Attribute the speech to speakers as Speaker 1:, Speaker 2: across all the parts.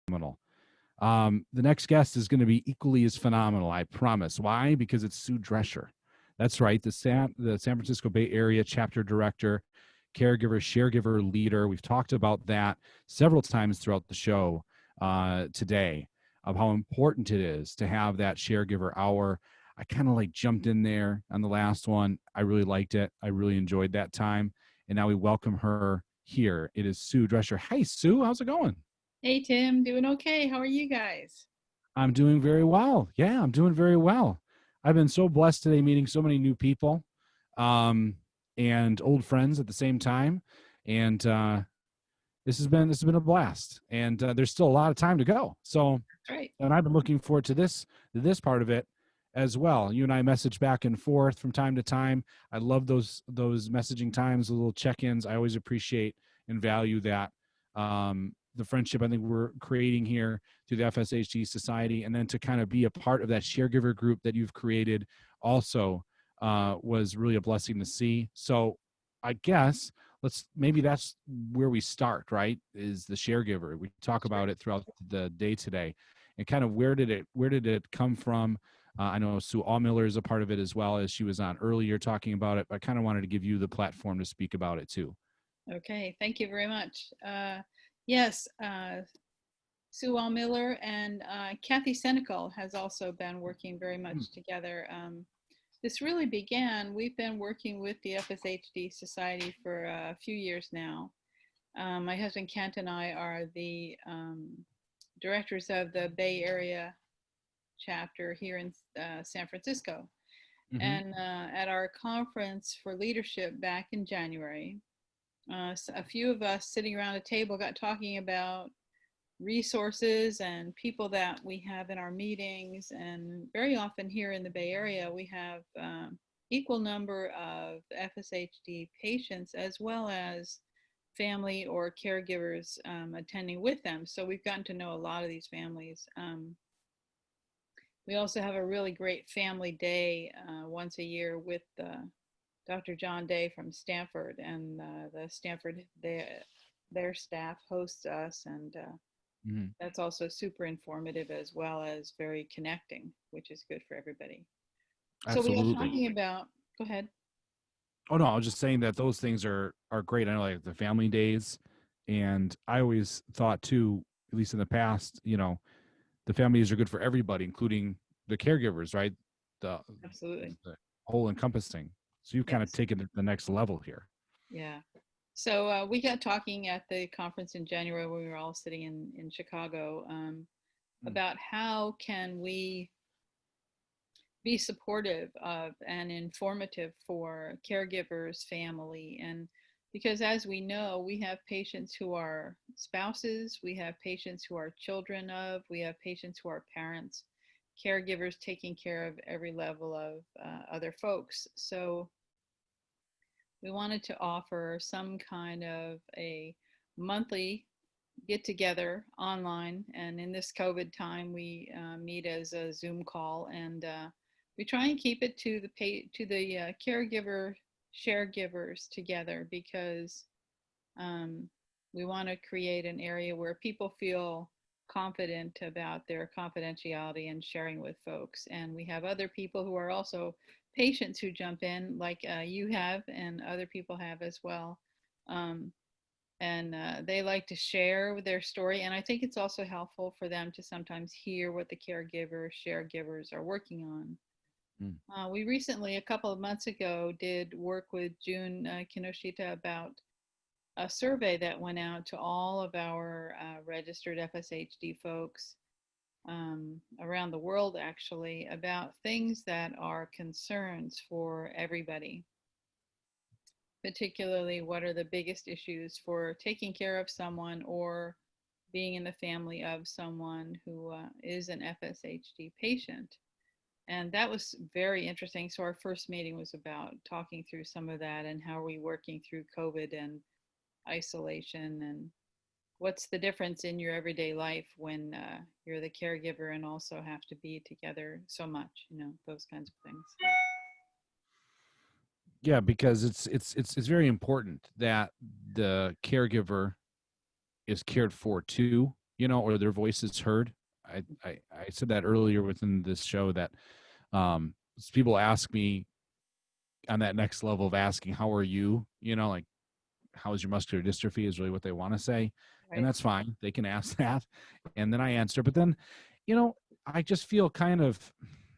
Speaker 1: phenomenal. The next guest is going to be equally as phenomenal, I promise. Why? Because it's Sue Drescher. That's right, the San Francisco Bay Area chapter director, caregiver, sharegiver leader. We've talked about that several times throughout the show today, of how important it is to have that sharegiver hour. I kind of like jumped in there on the last one. I really liked it. I really enjoyed that time. And now we welcome her here. It is Sue Drescher. Hey, Sue, how's it going?
Speaker 2: Hey Tim, doing okay. How are you guys?
Speaker 1: I'm doing very well. Yeah, I'm doing very well. I've been so blessed today meeting so many new people um, and old friends at the same time. And this has been a blast. And there's still a lot of time to go. So,
Speaker 2: That's right.
Speaker 1: and I've been looking forward to this part of it as well. You and I message back and forth from time to time. I love those messaging times, the little check-ins. I always appreciate and value that. The friendship I think we're creating here through the FSHD Society, and then to kind of be a part of that sharegiver group that you've created also was really a blessing to see. So I guess maybe that's where we start, right? Is the sharegiver. We talk
Speaker 2: Sure.
Speaker 1: about it throughout the day today, and kind of where did it come from? I know Sue Allmiller is a part of it as well, as she was on earlier talking about it. But I kind of wanted to give you the platform to speak about it too.
Speaker 2: Okay, thank you very much. Yes, Sue All Miller and Kathy Senecal has also been working very much together. This really began, we've been working with the FSHD Society for a few years now. My husband Kent and I are the directors of the Bay Area chapter here in San Francisco.
Speaker 1: Mm-hmm.
Speaker 2: And at our conference for leadership back in January, a few of us sitting around a table got talking about resources and people that we have in our meetings. And very often here in the Bay Area, we have equal number of FSHD patients as well as family or caregivers attending with them. So we've gotten to know a lot of these families. We also have a really great family day once a year with Dr. John Day from Stanford, and the Stanford their staff hosts us, and
Speaker 1: Mm-hmm.
Speaker 2: that's also super informative as well as very connecting, which is good for everybody. So we are
Speaker 1: Absolutely.
Speaker 2: talking about. Go ahead.
Speaker 1: Oh no, I was just saying that those things are great. I know, like the family days, and I always thought too, at least in the past, the family days are good for everybody, including the caregivers, right? The
Speaker 2: Absolutely.
Speaker 1: the whole encompassing. So you've kind of
Speaker 2: Yes.
Speaker 1: taken it to the next level here.
Speaker 2: Yeah. So we got talking at the conference in January when we were all sitting in Chicago
Speaker 1: Mm.
Speaker 2: about how can we be supportive of and informative for caregivers, family, and because as we know, we have patients who are spouses, we have patients who are children of, we have patients who are parents, caregivers taking care of every level of other folks. So we wanted to offer some kind of a monthly get together online, and in this COVID time we meet as a Zoom call, and we try and keep it to the caregiver share givers together because um, we want to create an area where people feel confident about their confidentiality and sharing with folks. And we have other people who are also patients who jump in, like you have, and other people have as well. Um, and they like to share their story. And I think it's also helpful for them to sometimes hear what the caregiver, share givers are working on.
Speaker 1: Mm.
Speaker 2: We recently, a couple of months ago, did work with June Kinoshita about a survey that went out to all of our registered FSHD folks around the world, actually, about things that are concerns for everybody, particularly what are the biggest issues for taking care of someone or being in the family of someone who is an FSHD patient. And that was very interesting. So, our first meeting was about talking through some of that and how are we working through COVID and isolation and what's the difference in your everyday life when you're the caregiver and also have to be together so much, those kinds of things.
Speaker 1: Yeah, because it's very important that the caregiver is cared for too. or their voices heard. I said that earlier within this show that people ask me on that next level of asking, how are you? Like, how is your muscular dystrophy is really what they want to say. And
Speaker 2: Right.
Speaker 1: that's fine. They can ask that. And then I answer. But then, I just feel kind of,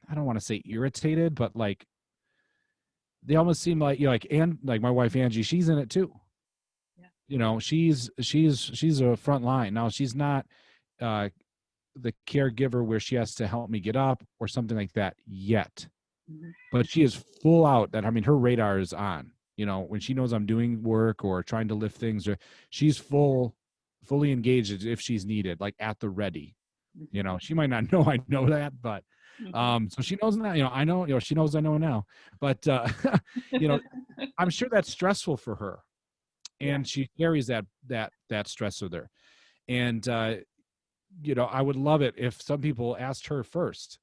Speaker 1: I don't want to say irritated, but like they almost seem like, and like my wife, Angie, she's in it too.
Speaker 2: Yeah.
Speaker 1: She's a front line. Now she's not uh, the caregiver where she has to help me get up or something like that yet.
Speaker 2: Mhm.
Speaker 1: But she is full out that, I mean, her radar is on, when she knows I'm doing work or trying to lift things, or she's fully engaged if she's needed, like at the ready.
Speaker 2: Mhm.
Speaker 1: She might not know I know that, but
Speaker 2: Mhm.
Speaker 1: so she knows now, I know, she knows I know now, but you know, I'm sure that's stressful for her,
Speaker 2: Yeah.
Speaker 1: and she carries that stress with her. And I would love it if some people asked her first,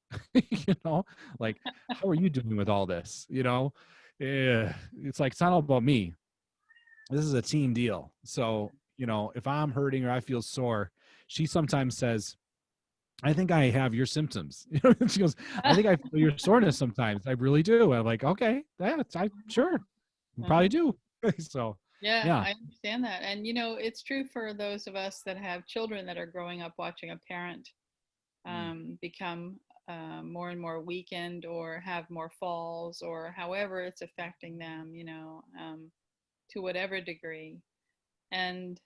Speaker 1: like, how are you doing with all this? Yeah, it's like, it's not all about me. This is a team deal. So, if I'm hurting or I feel sore, she sometimes says, I think I have your symptoms. She goes, I think I feel your soreness sometimes. I really do. I'm like, okay, I sure, you probably
Speaker 2: Uh-huh.
Speaker 1: do. So,
Speaker 2: Yeah,
Speaker 1: yeah.
Speaker 2: I understand that. And it's true for those of us that have children that are growing up watching a parent
Speaker 1: Mm,
Speaker 2: become more and more weakened or have more falls or however it's affecting them, to whatever degree. And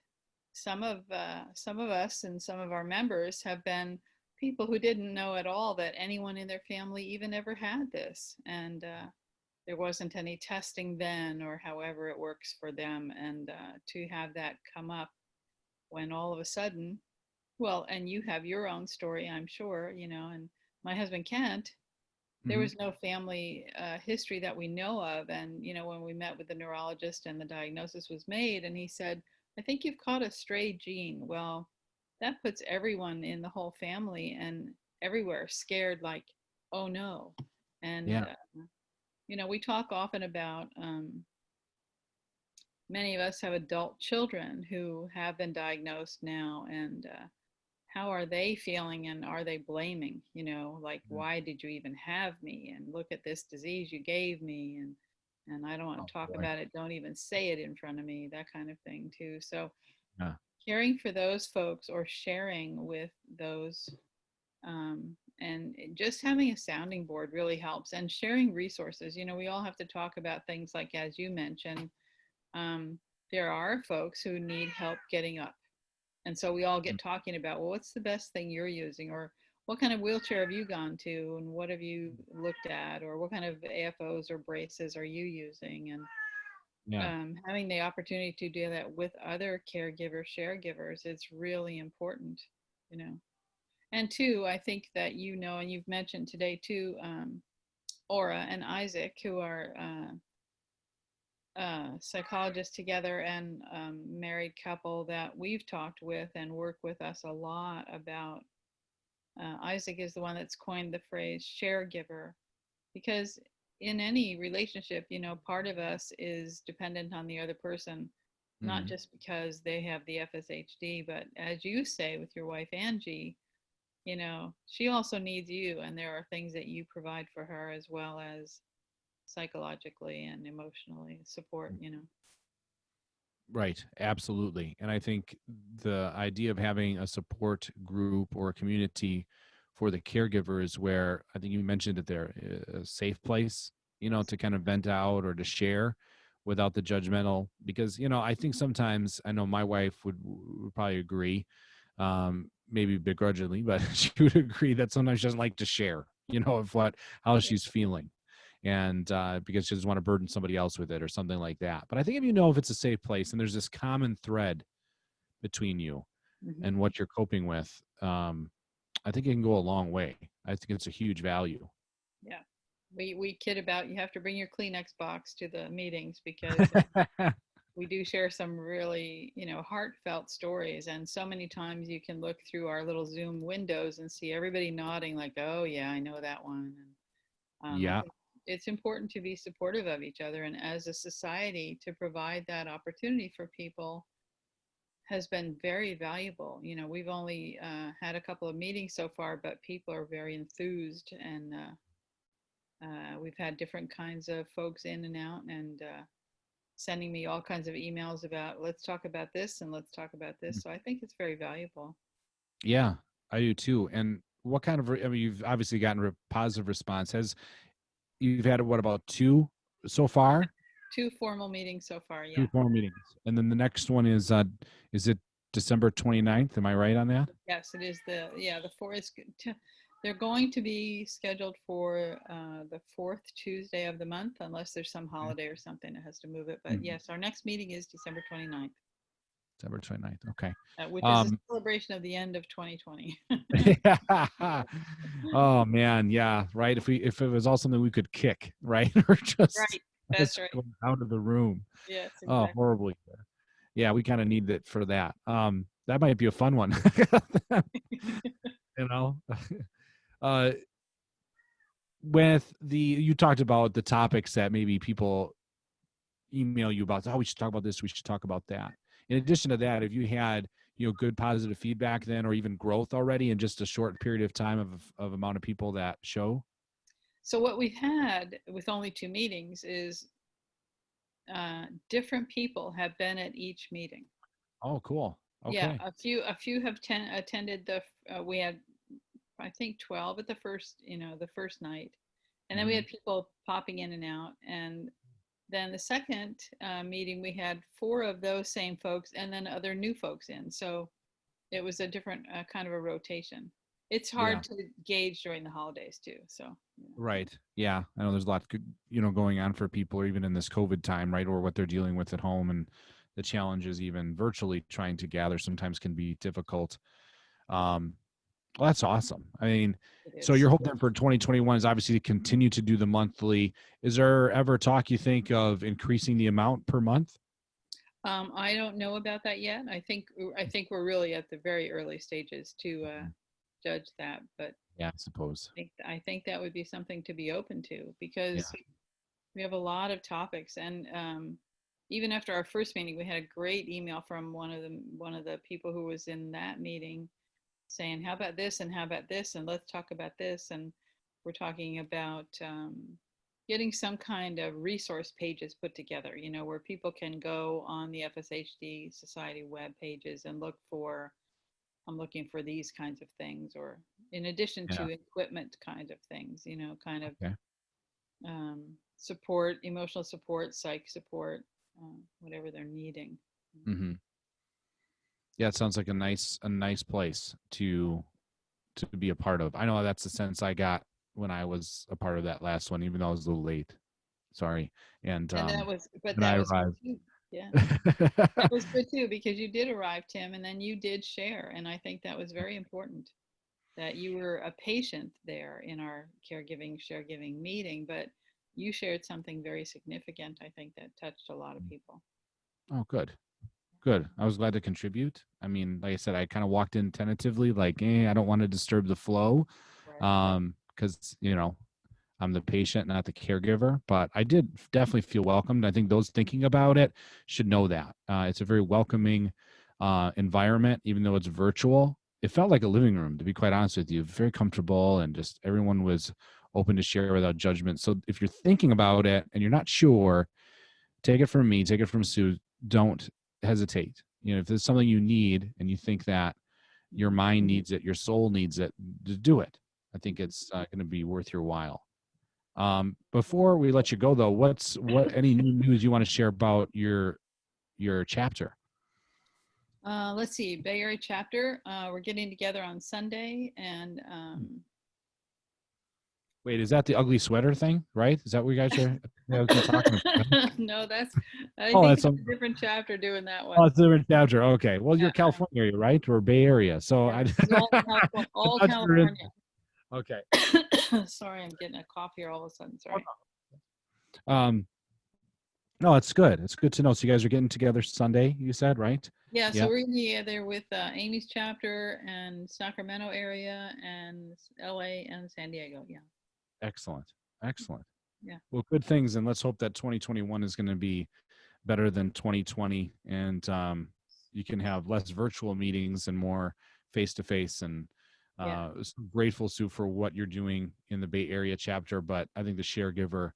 Speaker 2: some of us and some of our members have been people who didn't know at all that anyone in their family even ever had this, and there wasn't any testing then, or however it works for them, and to have that come up when all of a sudden, well, and you have your own story, I'm sure, and my husband Kent, there
Speaker 1: mhm.
Speaker 2: was no family history that we know of. And, when we met with the neurologist and the diagnosis was made, and he said, I think you've caught a stray gene. Well, that puts everyone in the whole family and everywhere scared, like, oh no. And,
Speaker 1: Yeah.
Speaker 2: we talk often about many of us have adult children who have been diagnosed now, and how are they feeling, and are they blaming, like,
Speaker 1: Mm.
Speaker 2: why did you even have me, and look at this disease you gave me, and I don't want
Speaker 1: Oh
Speaker 2: to talk
Speaker 1: boy.
Speaker 2: about it, don't even say it in front of me, that kind of thing too. So
Speaker 1: Yeah.
Speaker 2: caring for those folks or sharing with those, and just having a sounding board really helps, and sharing resources. We all have to talk about things like, as you mentioned, um, there are folks who need help getting up, and so we all
Speaker 1: Mm.
Speaker 2: get talking about, well, what's the best thing you're using? Or what kind of wheelchair have you gone to? And what have you looked at? Or what kind of AFOs or braces are you using? And
Speaker 1: Yeah.
Speaker 2: having the opportunity to do that with other caregivers, share givers, it's really important, you know. And two, I think that, and you've mentioned today too, Aura and Isaac, who are psychologists together, and married couple that we've talked with and work with us a lot about. Isaac is the one that's coined the phrase share giver, because in any relationship, part of us is dependent on the other person, not
Speaker 1: Mhm.
Speaker 2: just because they have the FSHD, but as you say with your wife, Angie, she also needs you, and there are things that you provide for her as well as psychologically and emotionally support.
Speaker 1: Right, absolutely. And I think the idea of having a support group or a community for the caregiver is where, I think you mentioned it there, a safe place,
Speaker 2: Yes.
Speaker 1: to kind of vent out or to share without the judgmental. Because, I think sometimes, I know my wife would probably agree, maybe begrudgingly, but she would agree that sometimes she doesn't like to share, of how
Speaker 2: Yeah.
Speaker 1: she's feeling, and because she doesn't want to burden somebody else with it or something like that. But I think if if it's a safe place and there's this common thread between you
Speaker 2: Hmm.
Speaker 1: and what you're coping with, I think it can go a long way. I think it's a huge value.
Speaker 2: Yeah. We kid about, you have to bring your Kleenex box to the meetings, because we do share some really, heartfelt stories. And so many times you can look through our little Zoom windows and see everybody nodding, like, oh, yeah, I know that one. And I
Speaker 1: Yeah.
Speaker 2: think it's important to be supportive of each other, and as a society to provide that opportunity for people has been very valuable. You know, we've only had a couple of meetings so far, but people are very enthused, and we've had different kinds of folks in and out, and sending me all kinds of emails about let's talk about this and let's talk about this. So I think it's very valuable.
Speaker 1: Yeah, I do too. And what kind of, I mean, you've obviously gotten a positive response. You've had, what, about two so far?
Speaker 2: 2 formal meetings so far,
Speaker 1: Two
Speaker 2: yeah.
Speaker 1: formal meetings. And then the next one is it December 29th? Am I right on that?
Speaker 2: Yes, it is the fourth. They're going to be scheduled for the fourth Tuesday of the month, unless there's some holiday or something that has to move it. But yes, our next meeting is December 29th,
Speaker 1: December 29th. Okay.
Speaker 2: which is a celebration of the end of 2020.
Speaker 1: Oh man, yeah, right. If it was all something we could kick, right? Or just
Speaker 2: Right, that's right.
Speaker 1: go out of the room.
Speaker 2: Yes,
Speaker 1: Oh,
Speaker 2: exactly.
Speaker 1: horribly. Yeah, we kind of need it for that. That might be a fun one. You know. uh you talked about the topics that maybe people email you about, oh, we should talk about this, we should talk about that. In addition to that, have you had, good positive feedback then, or even growth already in just a short period of time of amount of people that show?
Speaker 2: So what we've had with only 2 meetings is different people have been at each meeting.
Speaker 1: Oh, cool.
Speaker 2: Yeah,
Speaker 1: Okay.
Speaker 2: a few have attended the. We had, I think, 12 at the first night, and then we had people popping in and out. And then the second meeting, we had 4 of those same folks, and then other new folks in. So it was a different kind of a rotation. It's
Speaker 1: Yeah.
Speaker 2: hard to gauge during the holidays too. So.
Speaker 1: Right. Yeah. I know there's a lot, going on for people, or even in this COVID time, right? Or what they're dealing with at home, and the challenges, even virtually trying to gather, sometimes can be difficult. Well, that's awesome. I mean,
Speaker 2: It
Speaker 1: so
Speaker 2: is.
Speaker 1: your hope then for 2021 is obviously to continue to do the monthly. Is there ever talk, you think, of increasing the amount per month?
Speaker 2: I don't know about that yet. I think we're really at the very early stages to judge that, but
Speaker 1: Yeah, I suppose.
Speaker 2: I think that would be something to be open to,
Speaker 1: Yeah.
Speaker 2: because we have a lot of topics. And even after our first meeting, we had a great email from one of the people who was in that meeting saying, how about this and how about this, and let's talk about this. And we're talking about getting some kind of resource pages put together, where people can go on the FSHD Society web pages and I'm looking for these kinds of things, or in addition
Speaker 1: Yeah.
Speaker 2: to equipment kind of things, kind of
Speaker 1: Okay.
Speaker 2: support, emotional support, psych support, whatever they're needing.
Speaker 1: Mm-hmm. Yeah, it sounds like a nice place to be a part of. I know that's the sense I got when I was a part of that last one, even though I was a little late. Sorry. And
Speaker 2: And that was, but
Speaker 1: when I
Speaker 2: that was good
Speaker 1: arrived.
Speaker 2: too. Yeah. That was good too, because you did arrive, Tim, and then you did share. And I think that was very important, that you were a patient there in our caregiving, sharegiving meeting, but you shared something very significant, I think, that touched a lot of people.
Speaker 1: Oh, good. Good. I was glad to contribute. I mean, like I said, I kind of walked in tentatively, like, I don't want to disturb the flow.
Speaker 2: Right.
Speaker 1: Because, I'm the patient, not the caregiver, but I did definitely feel welcomed. I think those thinking about it should know that. It's a very welcoming environment, even though it's virtual. It felt like a living room, to be quite honest with you, very comfortable, and just everyone was open to share without judgment. So if you're thinking about it and you're not sure, take it from me, take it from Sue. Don't hesitate. If there's something you need and you think that your mind needs it, your soul needs it, to do it. I think it's going to be worth your while. Before we let you go, though, any new news you want to share about your chapter?
Speaker 2: Let's see, Bay Area chapter. We're getting together on Sunday, and
Speaker 1: Wait, is that the ugly sweater thing? Right? Is that what you guys are talking about?
Speaker 2: no, I
Speaker 1: Oh,
Speaker 2: think
Speaker 1: that's
Speaker 2: that's a different chapter doing that
Speaker 1: oh,
Speaker 2: one.
Speaker 1: it's a different chapter. Okay, well,
Speaker 2: Yeah,
Speaker 1: you're California area, right, or Bay Area? So
Speaker 2: yeah,
Speaker 1: I,
Speaker 2: this is all
Speaker 1: I
Speaker 2: all
Speaker 1: thought you were in.
Speaker 2: California.
Speaker 1: Okay.
Speaker 2: Sorry, I'm getting a cough here all of a sudden. Sorry.
Speaker 1: Um, no, it's good. It's good to know. So you guys are getting together Sunday, you said, right?
Speaker 2: Yeah, so
Speaker 1: Yeah.
Speaker 2: we're going to be together with Amy's chapter and Sacramento area and LA and San Diego. Yeah.
Speaker 1: Excellent. Excellent.
Speaker 2: Yeah.
Speaker 1: Well, good things, and let's hope that 2021 is going to be better than 2020. And you can have less virtual meetings and more face to face. And
Speaker 2: Yeah.
Speaker 1: so grateful, Sue, for what you're doing in the Bay Area chapter. But I think the Sharegiver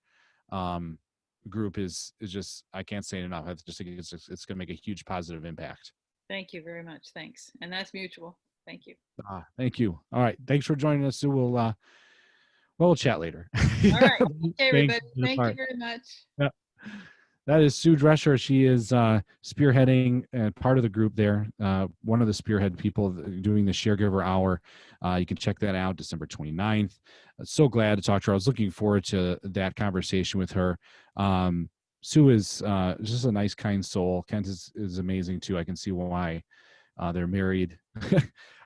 Speaker 1: group is just, I can't say it enough. I just think it's going to make a huge positive impact.
Speaker 2: Thank you very much. Thanks. And that's mutual. Thank you.
Speaker 1: Thank you. All right, thanks for joining us, Sue. We'll chat later.
Speaker 2: All right. Okay,
Speaker 1: Thanks.
Speaker 2: everybody. Thank you very much.
Speaker 1: Yeah. That is Sue Drescher. She is spearheading part of the group there, one of the spearhead people doing the Sharegiver Hour. You can check that out December 29th. So glad to talk to her. I was looking forward to that conversation with her. Sue is just a nice, kind soul. Kent is amazing, too. I can see why they're married.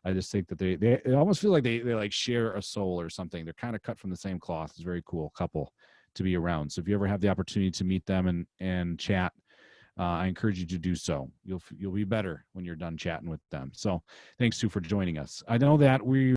Speaker 1: I just think that they almost feel like they like share a soul or something. They're kind of cut from the same cloth. It's a very cool couple to be around. So if you ever have the opportunity to meet them and chat, I encourage you to do so. You'll be better when you're done chatting with them. So thanks, Sue, for joining us. I know that we